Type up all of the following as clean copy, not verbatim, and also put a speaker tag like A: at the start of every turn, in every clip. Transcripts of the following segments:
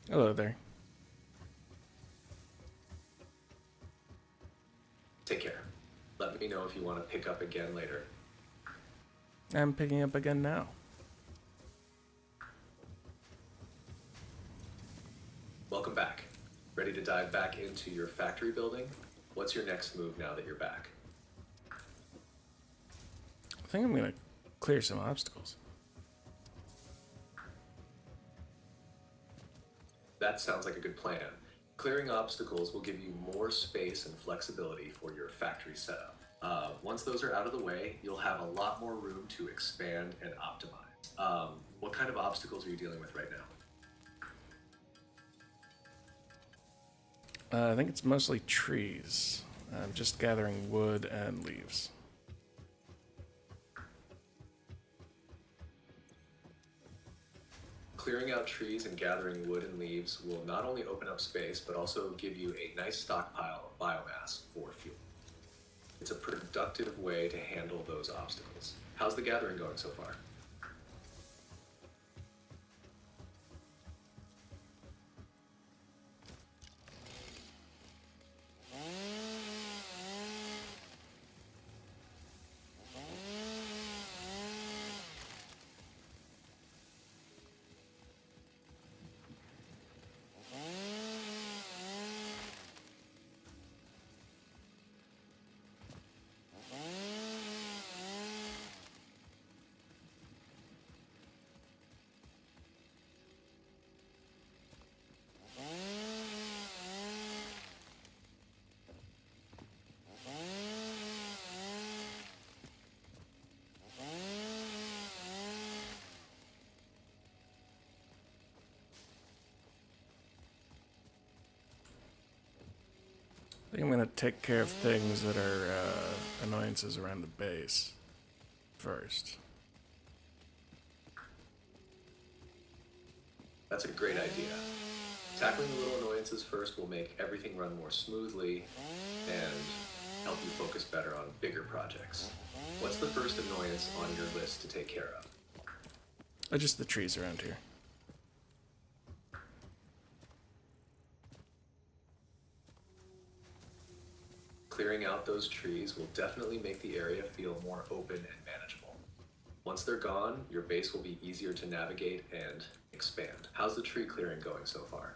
A: Hello there.
B: Take care. Let me know if you want to pick up again later.
A: I'm picking up again now.
B: Welcome back. Ready to dive back into your factory building? What's your next move now that you're back?
A: I think I'm gonna clear some obstacles.
B: That sounds like a good plan. Clearing obstacles will give you more space and flexibility for your factory setup. Once those are out of the way, you'll have a lot more room to expand and optimize. What kind of obstacles are you dealing with right now?
A: I think it's mostly trees. I'm just gathering wood and leaves.
B: Clearing out trees and gathering wood and leaves will not only open up space, but also give you a nice stockpile of biomass for fuel. It's a productive way to handle those obstacles. How's the gathering going so far?
A: I think I'm gonna take care of things that are annoyances around the base first.
B: That's a great idea. Tackling the little annoyances first will make everything run more smoothly and help you focus better on bigger projects. What's the first annoyance on your list to take care of?
A: Just the trees around here.
B: Clearing out those trees will definitely make the area feel more open and manageable. Once they're gone, your base will be easier to navigate and expand. How's the tree clearing going so far?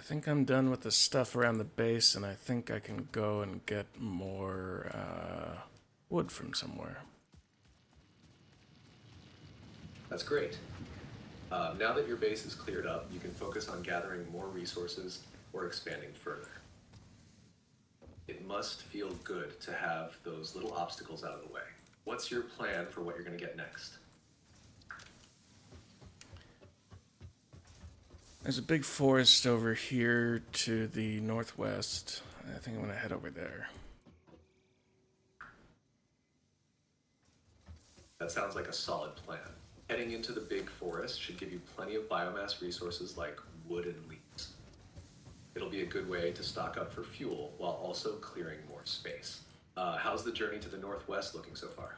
A: think I'm done with the stuff around the base, and I think I can go and get more wood from somewhere.
B: That's great. Now that your base is cleared up, you can focus on gathering more resources or expanding further. It must feel good to have those little obstacles out of the way. What's your plan for what you're going to get next?
A: There's a big forest over here to the northwest. I think I'm going to head over there.
B: That sounds like a solid plan. Heading into the big forest should give you plenty of biomass resources like wood and leaves. It'll be a good way to stock up for fuel while also clearing more space. How's the journey to the northwest looking so far?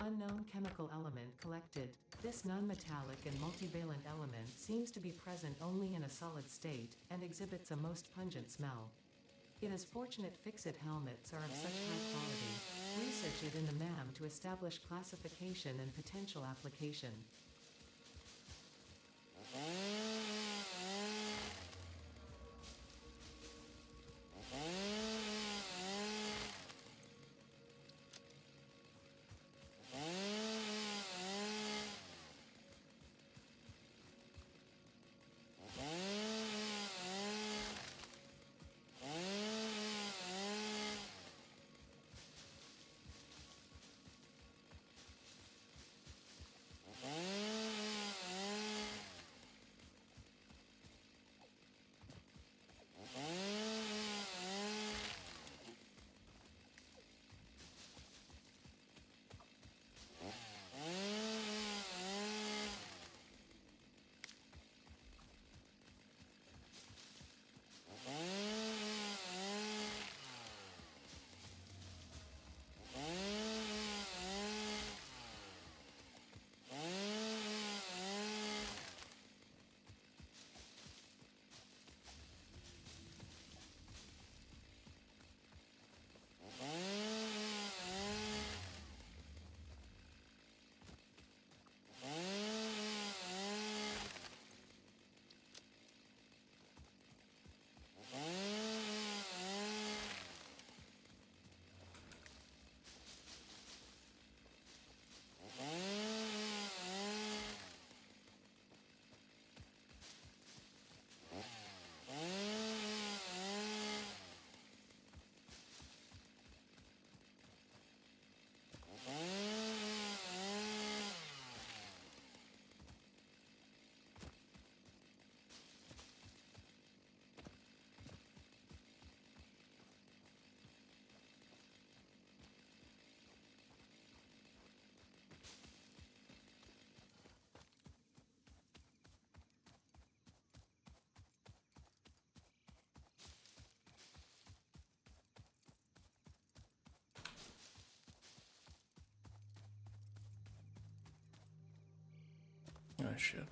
C: Unknown chemical element collected. This non-metallic and multivalent element seems to be present only in a solid state, and exhibits a most pungent smell. It is fortunate fixit helmets are of such high quality. Research it in the MAM to establish classification and potential application.
A: Oh, shit.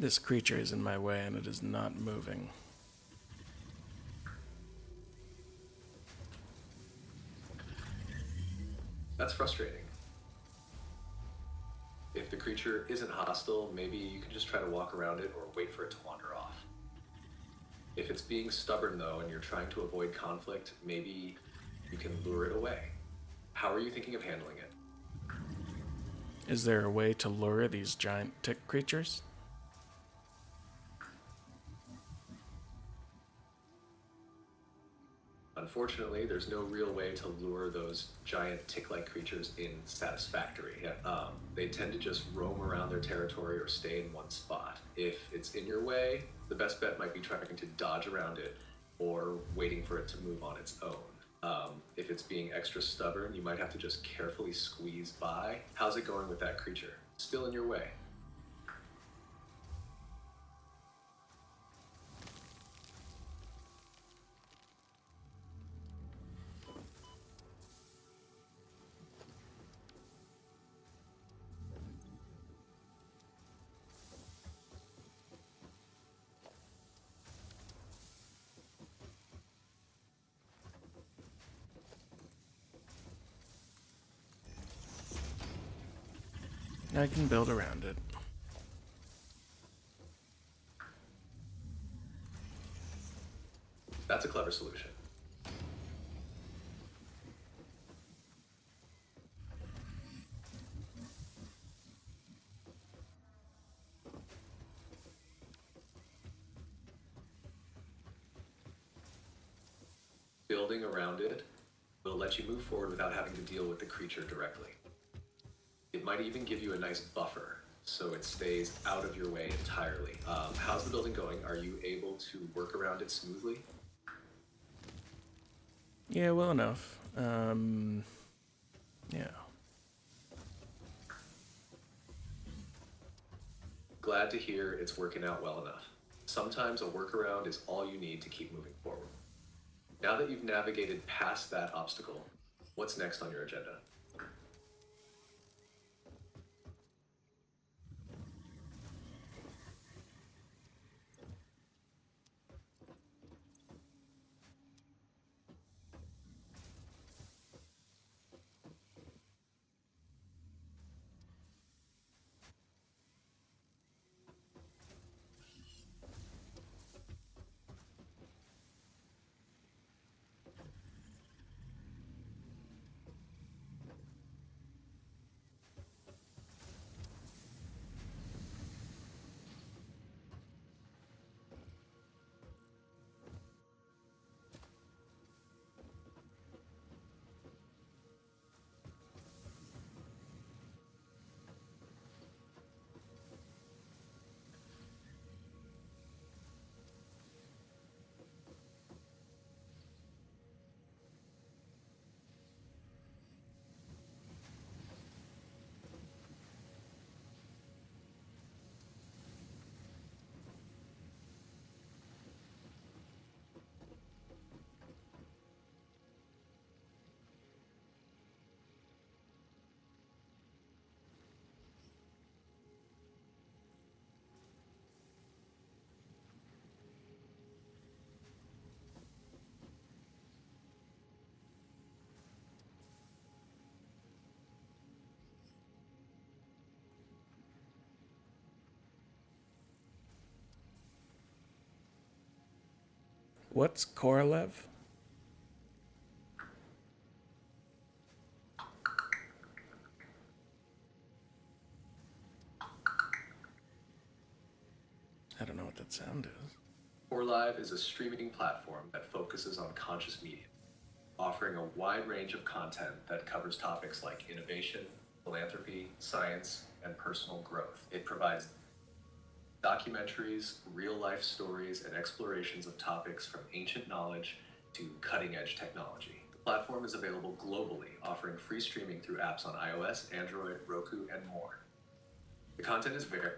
A: This creature is in my way and it is not moving.
B: That's frustrating. If the creature isn't hostile, maybe you can just try to walk around it or wait for it to wander off. If it's being stubborn though and you're trying to avoid conflict, maybe you can lure it away. How are you thinking of handling it?
A: Is there a way to lure these giant tick creatures?
B: Unfortunately, there's no real way to lure those giant tick-like creatures in Satisfactory. They tend to just roam around their territory or stay in one spot. If it's in your way, the best bet might be trying to dodge around it or waiting for it to move on its own. If it's being extra stubborn, you might have to just carefully squeeze by. How's it going with that creature? Still in your way?
A: I can build around it.
B: That's a clever solution. Building around it will let you move forward without having to deal with the creature directly. It might even give you a nice buffer so it stays out of your way entirely. How's the building going? Are you able to work around it smoothly?
A: Yeah, well enough. Yeah.
B: Glad to hear it's working out well enough. Sometimes a workaround is all you need to keep moving forward. Now that you've navigated past that obstacle, what's next on your agenda?
A: What's Korolev? I don't know what that sound is.
B: Core Live is a streaming platform that focuses on conscious media, offering a wide range of content that covers topics like innovation, philanthropy, science, and personal growth. It provides documentaries, real-life stories, and explorations of topics from ancient knowledge to cutting-edge technology. The platform is available globally, offering free streaming through apps on iOS, Android, Roku, and more. The content is very...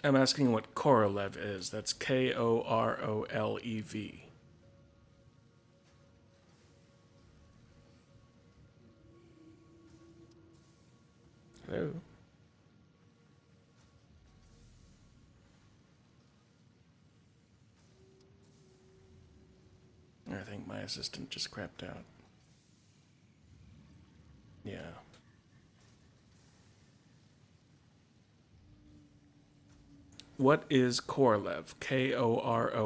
A: I'm asking what Korolev is. That's Korolev. Hello? my assistant just crapped out. Yeah. What is Korolev? Korolev.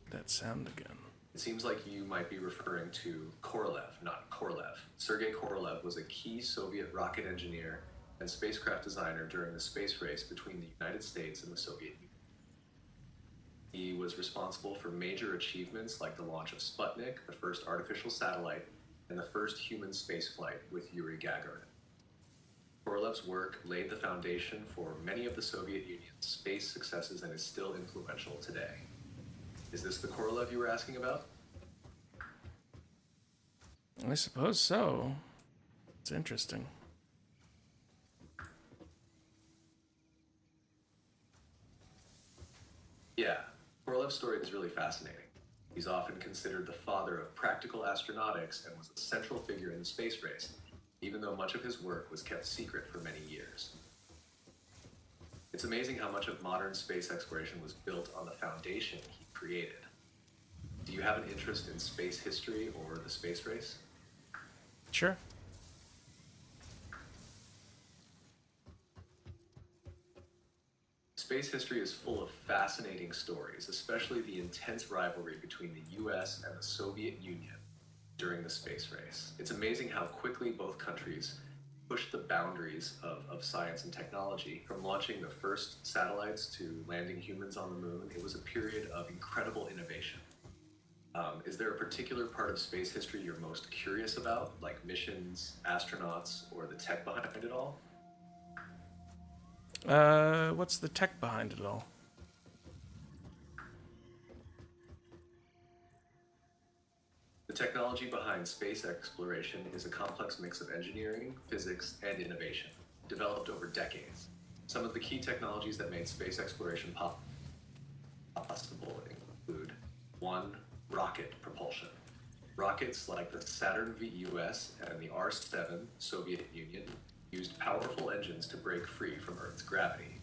A: That sound again.
B: It seems like you might be referring to Korolev, not Korolev. Sergei Korolev was a key Soviet rocket engineer and spacecraft designer during the space race between the United States and the Soviet Union. He was responsible for major achievements like the launch of Sputnik, the first artificial satellite, and the first human spaceflight with Yuri Gagarin. Korolev's work laid the foundation for many of the Soviet Union's space successes and is still influential today. Is this the Korolev you were asking about?
A: I suppose so. It's interesting.
B: Yeah, Korolev's story is really fascinating. He's often considered the father of practical astronautics and was a central figure in the space race, even though much of his work was kept secret for many years. It's amazing how much of modern space exploration was built on the foundation he created. Do you have an interest in space history or the space race?
A: Sure.
B: Space history is full of fascinating stories, especially the intense rivalry between the US and the Soviet Union during the space race. It's amazing how quickly both countries pushed the boundaries of science and technology. From launching the first satellites to landing humans on the moon, it was a period of incredible innovation. Is there a particular part of space history you're most curious about, like missions, astronauts, or the tech behind it all?
A: What's the tech behind it all?
B: The technology behind space exploration is a complex mix of engineering, physics, and innovation, developed over decades. Some of the key technologies that made space exploration possible include 1. Rocket propulsion. Rockets like the Saturn VUS and the R-7 Soviet Union used powerful engines to break free from Earth's gravity.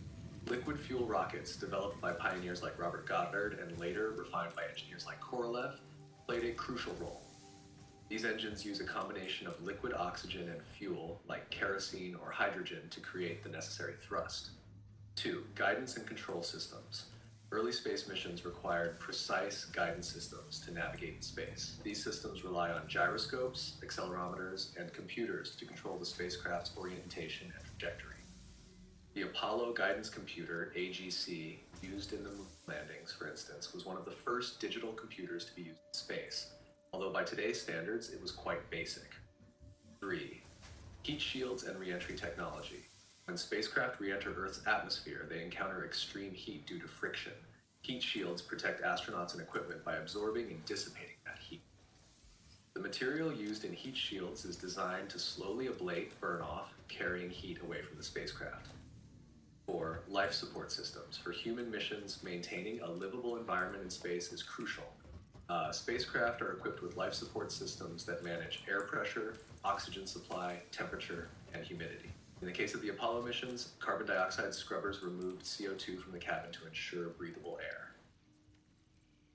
B: Liquid fuel rockets, developed by pioneers like Robert Goddard and later refined by engineers like Korolev, played a crucial role. These engines use a combination of liquid oxygen and fuel, like kerosene or hydrogen, to create the necessary thrust. 2. Guidance and control systems. Early space missions required precise guidance systems to navigate in space. These systems rely on gyroscopes, accelerometers, and computers to control the spacecraft's orientation and trajectory. The Apollo Guidance Computer, AGC, used in the moon landings, for instance, was one of the first digital computers to be used in space, although by today's standards, it was quite basic. 3. Heat shields and re-entry technology. When spacecraft re-enter Earth's atmosphere, they encounter extreme heat due to friction. Heat shields protect astronauts and equipment by absorbing and dissipating that heat. The material used in heat shields is designed to slowly ablate burn-off, carrying heat away from the spacecraft. 4. Life support systems. For human missions, maintaining a livable environment in space is crucial. Spacecraft are equipped with life support systems that manage air pressure, oxygen supply, temperature, and humidity. In the case of the Apollo missions, carbon dioxide scrubbers removed CO2 from the cabin to ensure breathable air.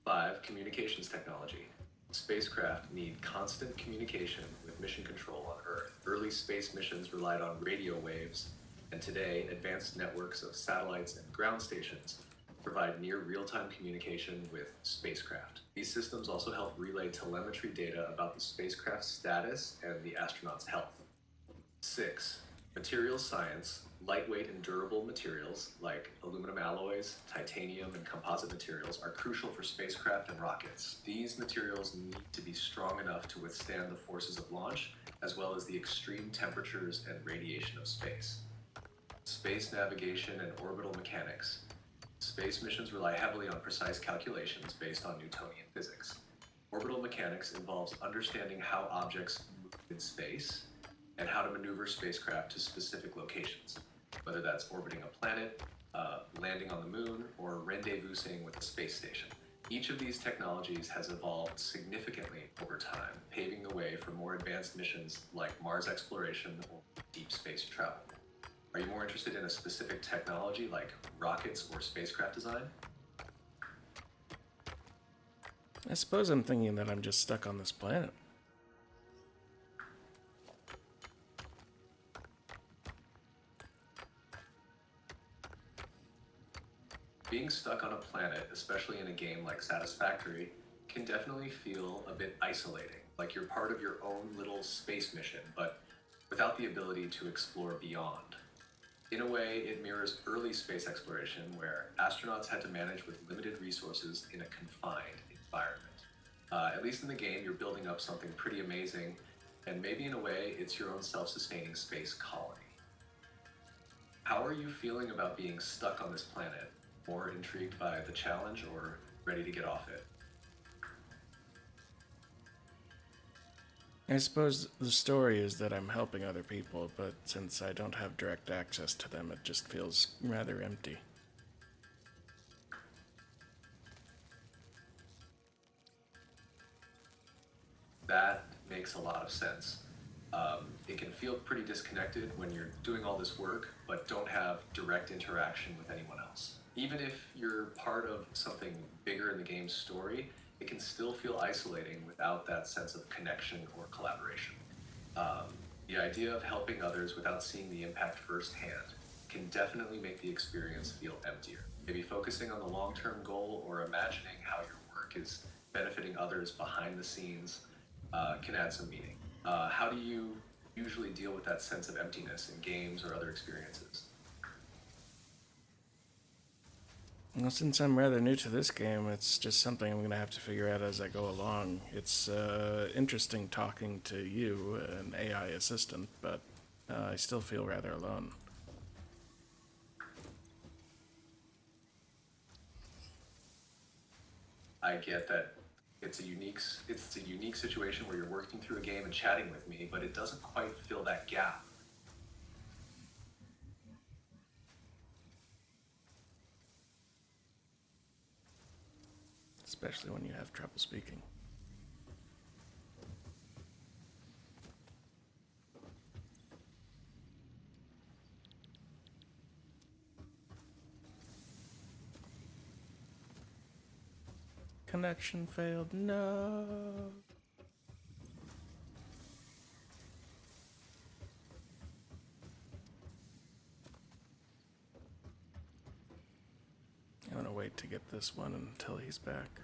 B: 5. Communications technology. Spacecraft need constant communication with mission control on Earth. Early space missions relied on radio waves, and today, advanced networks of satellites and ground stations provide near real-time communication with spacecraft. These systems also help relay telemetry data about the spacecraft's status and the astronaut's health. 6. Materials science. Lightweight and durable materials like aluminum alloys, titanium, and composite materials are crucial for spacecraft and rockets. These materials need to be strong enough to withstand the forces of launch, as well as the extreme temperatures and radiation of space. Space navigation and orbital mechanics. Space missions rely heavily on precise calculations based on Newtonian physics. Orbital mechanics involves understanding how objects move in space and how to maneuver spacecraft to specific locations, whether that's orbiting a planet, landing on the moon, or rendezvousing with the space station. Each of these technologies has evolved significantly over time, paving the way for more advanced missions like Mars exploration or deep space travel. Are you more interested in a specific technology like rockets or spacecraft design?
A: I suppose I'm thinking that I'm just stuck on this planet.
B: Being stuck on a planet, especially in a game like Satisfactory, can definitely feel a bit isolating, like you're part of your own little space mission, but without the ability to explore beyond. In a way, it mirrors early space exploration where astronauts had to manage with limited resources in a confined environment. At least in the game, you're building up something pretty amazing, and maybe in a way, it's your own self sustaining space colony. How are you feeling about being stuck on this planet? More intrigued by the challenge or ready to get off it?
A: I suppose the story is that I'm helping other people, but since I don't have direct access to them, it just feels rather empty.
B: That makes a lot of sense. It can feel pretty disconnected when you're doing all this work but don't have direct interaction with anyone else. Even if you're part of something bigger in the game's story, it can still feel isolating without that sense of connection or collaboration. The idea of helping others without seeing the impact firsthand can definitely make the experience feel emptier. Maybe focusing on the long term goal or imagining how your work is benefiting others behind the scenes can add some meaning. How do you usually deal with that sense of emptiness in games or other experiences?
A: Well, since I'm rather new to this game, it's just something I'm going to have to figure out as I go along. It's interesting talking to you, an AI assistant, but I still feel rather alone.
B: I get that it's a unique situation where you're working through a game and chatting with me, but it doesn't quite fill that gap.
A: Especially when you have trouble speaking. Connection failed. No. I'm gonna wait to get this one until he's back.